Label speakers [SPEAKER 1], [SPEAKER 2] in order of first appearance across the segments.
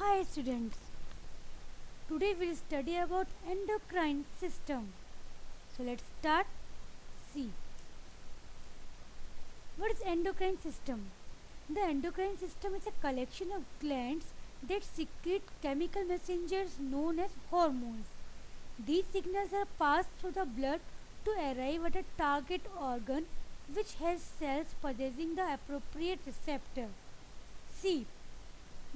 [SPEAKER 1] Hi students, today we'll study about endocrine system. So let's start. See, what is endocrine system? The endocrine system is a collection of glands that secrete chemical messengers known as hormones. These signals are passed through the blood to arrive at a target organ which has cells possessing the appropriate receptor. See,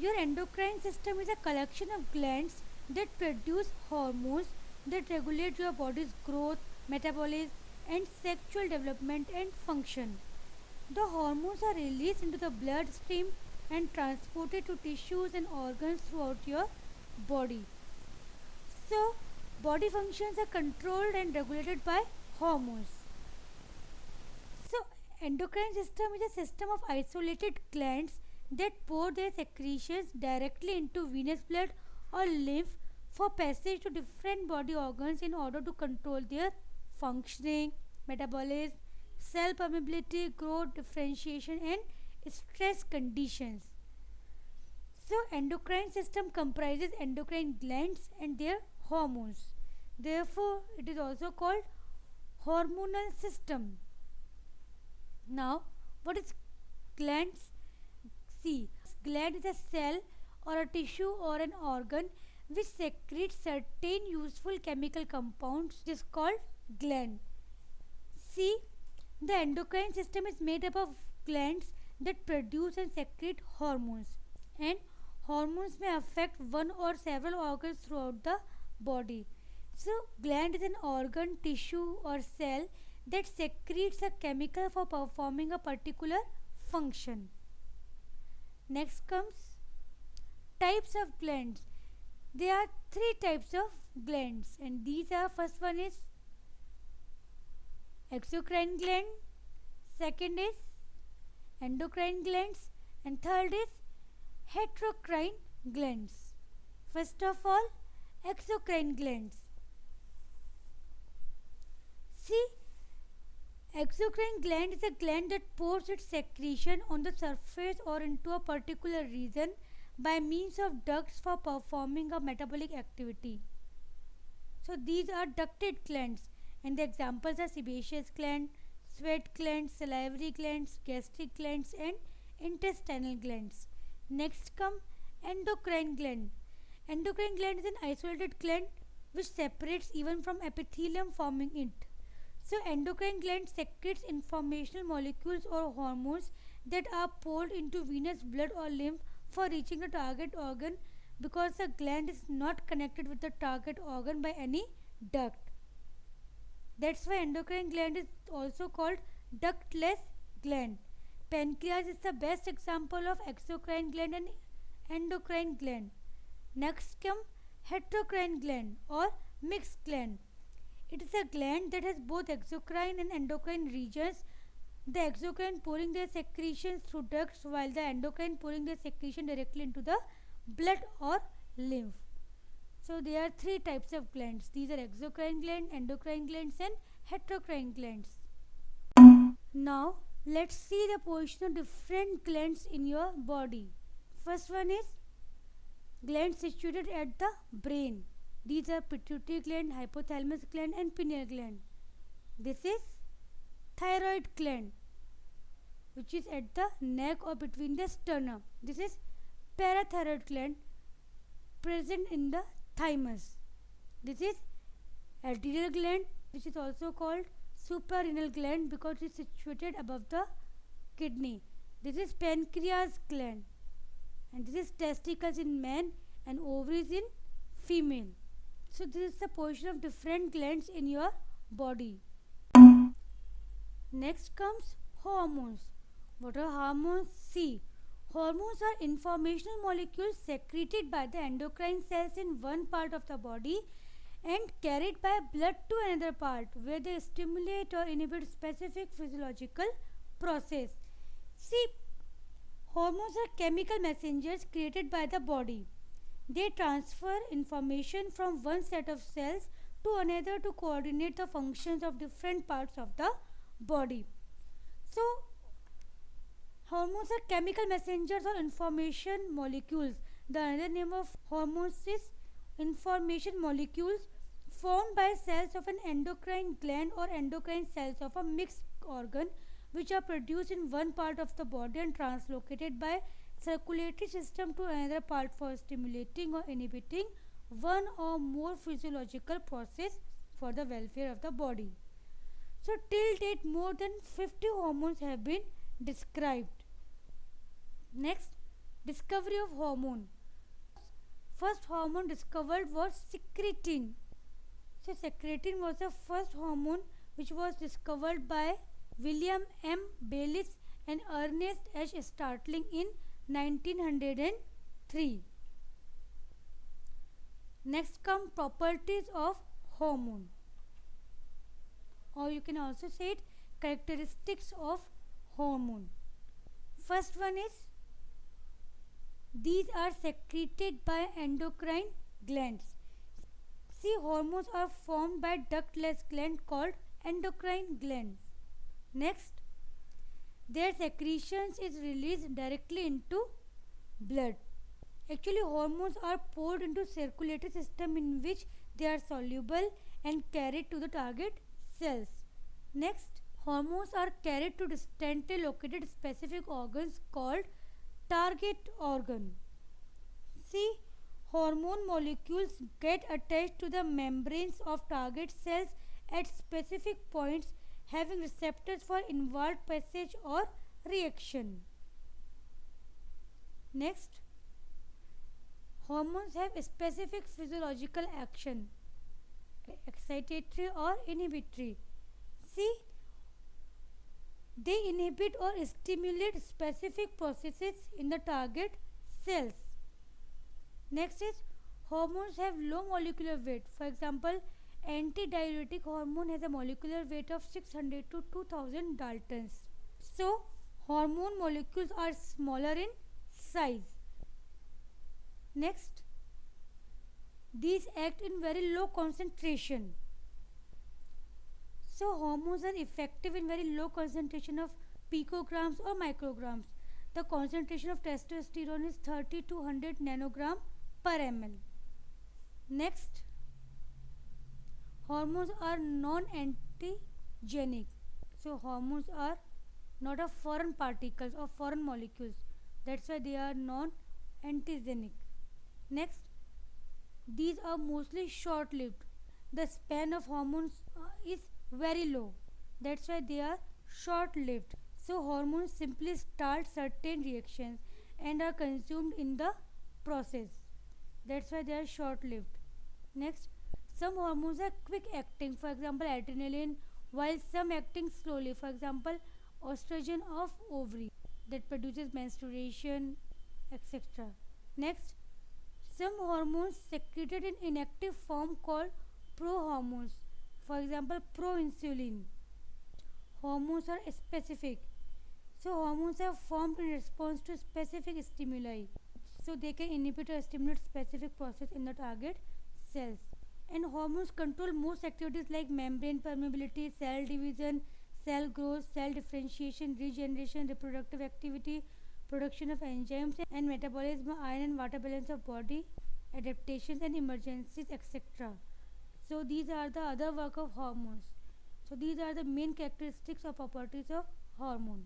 [SPEAKER 1] your endocrine system is a collection of glands that produce hormones that regulate your body's growth, metabolism, and sexual development and function. The hormones are released into the bloodstream and transported to tissues and organs throughout your body. So, body functions are controlled and regulated by hormones. So, endocrine system is a system of isolated glands that pour their secretions directly into venous blood or lymph for passage to different body organs in order to control their functioning, metabolism, cell permeability, growth, differentiation, and stress conditions. So, endocrine system comprises endocrine glands and their hormones. Therefore, it is also called hormonal system. Now, what is glands? See, gland is a cell or a tissue or an organ which secretes certain useful chemical compounds. It is called gland. See, the endocrine system is made up of glands that produce and secrete hormones, and hormones may affect one or several organs throughout the body. So, gland is an organ, tissue, or cell that secretes a chemical for performing a particular function. Next comes types of glands. There are three types of glands, and these are: first one is exocrine gland, second is endocrine glands, and third is heterocrine glands. First of all, exocrine glands. See, exocrine gland is a gland that pours its secretion on the surface or into a particular region by means of ducts for performing a metabolic activity. So these are ducted glands, and the examples are sebaceous gland, sweat glands, salivary glands, gastric glands, and intestinal glands. Next come endocrine gland. Endocrine gland is an isolated gland which separates even from epithelium forming it. So, endocrine gland secretes informational molecules or hormones that are poured into venous blood or lymph for reaching the target organ, because the gland is not connected with the target organ by any duct. That's why endocrine gland is also called ductless gland. Pancreas is the best example of exocrine gland and endocrine gland. Next come heterocrine gland or mixed gland. It is a gland that has both exocrine and endocrine regions, the exocrine pouring their secretions through ducts while the endocrine pouring their secretion directly into the blood or lymph. So there are three types of glands. These are exocrine gland, endocrine glands, and heterocrine glands. Now let's see the position of different glands in your body. First one is glands situated at the brain. These are pituitary gland, hypothalamus gland, and pineal gland. This is thyroid gland, which is at the neck or between the sternum. This is parathyroid gland, present in the thymus. This is adrenal gland, which is also called suprarenal gland because it is situated above the kidney. This is pancreas gland, and this is testicles in man and ovaries in female. So this is the position of different glands in your body. Next comes hormones. What are hormones? See, hormones are informational molecules secreted by the endocrine cells in one part of the body and carried by blood to another part where they stimulate or inhibit specific physiological process. See, hormones are chemical messengers created by the body. They transfer information from one set of cells to another to coordinate the functions of different parts of the body. So, hormones are chemical messengers or information molecules The another name of hormones is information molecules formed by cells of an endocrine gland or endocrine cells of a mixed organ, which are produced in one part of the body and translocated by circulatory system to another part for stimulating or inhibiting one or more physiological process for the welfare of the body. So till date more than 50 hormones have been described. Next, discovery of hormone. First hormone discovered was secretin. So secretin was the first hormone which was discovered by William M. Bayliss and Ernest H. Startling in 1903. Next come properties of hormone, or you can also say it characteristics of hormone. First one is these are secreted by endocrine glands. See, hormones are formed by ductless gland called endocrine glands. Next, their secretions is released directly into blood. Actually, hormones are poured into circulatory system in which they are soluble and carried to the target cells. Next, hormones are carried to distantly located specific organs called target organ. See, hormone molecules get attached to the membranes of target cells at specific points, having receptors for inward passage or reaction. Next, hormones have a specific physiological action, excitatory or inhibitory. See, they inhibit or stimulate specific processes in the target cells. Next is hormones have low molecular weight. For example, antidiuretic hormone has a molecular weight of 600 to 2000 daltons. So, hormone molecules are smaller in size. Next, these act in very low concentration. So, hormones are effective in very low concentration of picograms or micrograms. The concentration of testosterone is 30 to 100 nanogram per ml. Next, hormones are non-antigenic. So, hormones are not of foreign particles or foreign molecules. That's why they are non-antigenic. Next, these are mostly short-lived. The span of hormones is very low. That's why they are short-lived. So, hormones simply start certain reactions and are consumed in the process. That's why they are short-lived. Next, some hormones are quick acting, for example adrenaline, while some acting slowly, for example estrogen of ovary that produces menstruation, etc. Next, some hormones secreted in inactive form called prohormones, for example proinsulin. Hormones are specific. So hormones are formed in response to specific stimuli. So they can inhibit or stimulate specific process in the target cells. And hormones control most activities like membrane permeability, cell division, cell growth, cell differentiation, regeneration, reproductive activity, production of enzymes and metabolism, iron and water balance of body, adaptations and emergencies, etc. So these are the other work of hormones. So these are the main characteristics or properties of hormone.